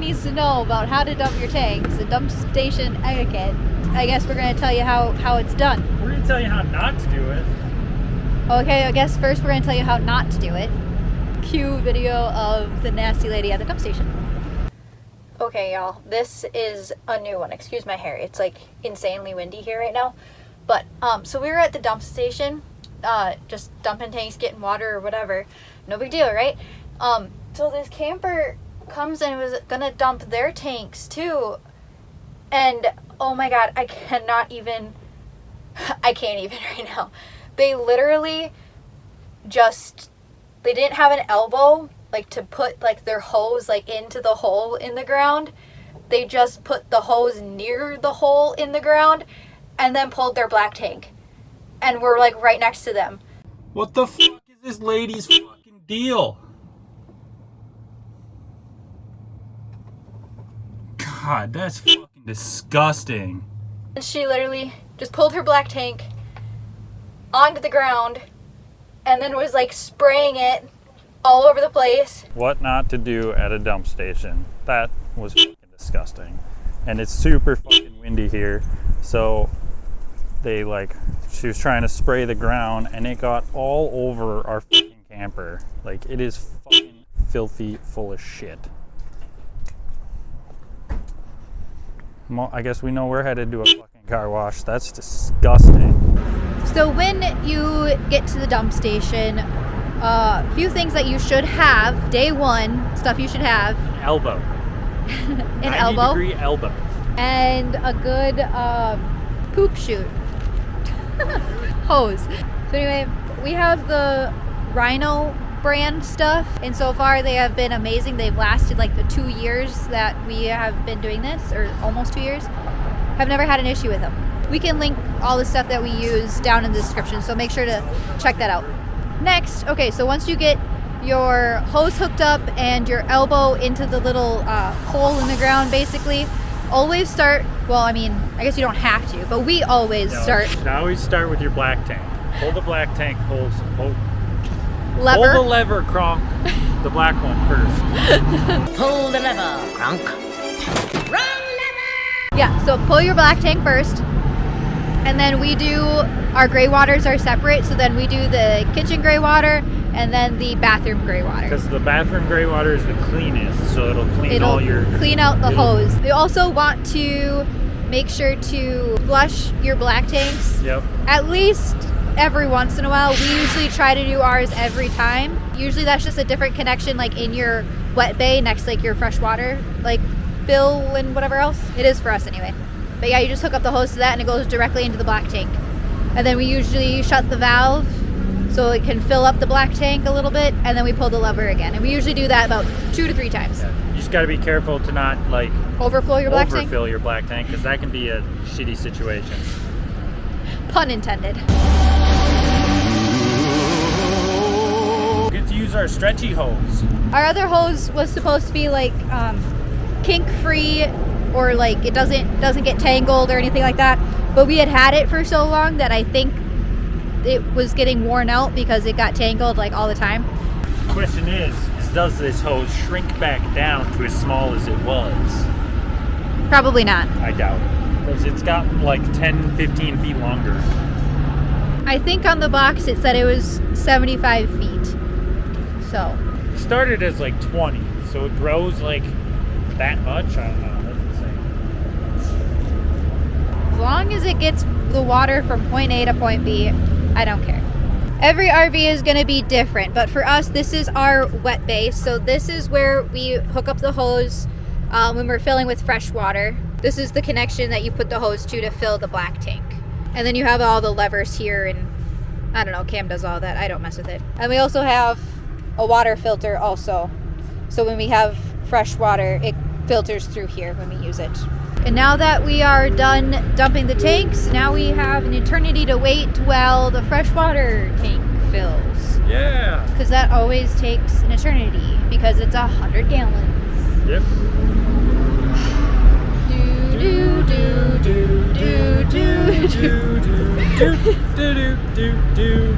needs to know about how to dump your tanks and dump station etiquette, I guess we're going to tell you how it's done. We're going to tell you how not to do it. Okay, I guess first we're going to tell you how not to do it. Cue video of the nasty lady at the dump station. Okay, y'all, this is a new one. Excuse my hair. It's like insanely windy here right now. But, so we were at the dump station, just dumping tanks, getting water or whatever. No big deal, right? So this camper comes and was gonna dump their tanks too. And, oh my God, I can't even right now. They literally they didn't have an elbow, like, to put, like, their hose, like, into the hole in the ground. They just put the hose near the hole in the ground and then pulled their black tank. And we're, like, right next to them. What the fuck is this lady's fucking deal? God, that's fucking disgusting. And she literally just pulled her black tank onto the ground and then was, like, spraying it all over the place. What not to do at a dump station. That was fucking disgusting. And it's super fucking windy here. So she was trying to spray the ground and it got all over our fucking camper. Like, it is fucking filthy full of shit. Well, I guess we know we're headed to a fucking car wash. That's disgusting. So when you get to the dump station, a few things that you should have. Day one, stuff you should have. Elbow. An elbow. 90-degree elbow. And a good poop chute. Hose. So anyway, we have the Rhino brand stuff, and so far they have been amazing. They've lasted like the 2 years that we have been doing this, or almost 2 years. I've never had an issue with them. We can link all the stuff that we use down in the description, so make sure to check that out. Next, okay, so once you get your hose hooked up and your elbow into the little hole in the ground, basically, always start, well, I mean, I guess you don't have to, but we always start. Now we start with your black tank. Pull the black tank, lever. Pull the lever, Kronk. The black one first. Pull the lever, Kronk. Wrong lever! Yeah, so pull your black tank first. And then we do, our gray waters are separate. So then we do the kitchen gray water and then the bathroom gray water. Because the bathroom gray water is the cleanest, so it'll clean clean out the hose. We also want to make sure to flush your black tanks. Yep. At least every once in a while. We usually try to do ours every time. Usually that's just a different connection, like in your wet bay next to like your fresh water, like fill and whatever else. It is for us anyway. But yeah, you just hook up the hose to that and it goes directly into the black tank. And then we usually shut the valve so it can fill up the black tank a little bit, and then we pull the lever again. And we usually do that about 2 to 3 times. Yeah. You just got to be careful to not like overfill your black tank, because that can be a shitty situation. Pun intended. We get to use our stretchy hose. Our other hose was supposed to be like kink free, or like it doesn't get tangled or anything like that, but we had it for so long that I think it was getting worn out because it got tangled like all the time. The question is does this hose shrink back down to as small as it was? Probably not. I doubt it, because it's got like 10-15 feet longer. I think on the box it said it was 75 feet. So it started as like 20, so it grows like that much. I don't know. As long as it gets the water from point A to point B, I don't care. Every RV is going to be different, but for us, this is our wet bay. So this is where we hook up the hose when we're filling with fresh water. This is the connection that you put the hose to fill the black tank. And then you have all the levers here, and I don't know, Cam does all that. I don't mess with it. And we also have a water filter also. So when we have fresh water, it filters through here when we use it. And now that we are done dumping the tanks, now we have an eternity to wait while the freshwater tank fills. Yeah. Because that always takes an eternity, because it's 100 gallons. Yep. Do do do do do do do do do do do.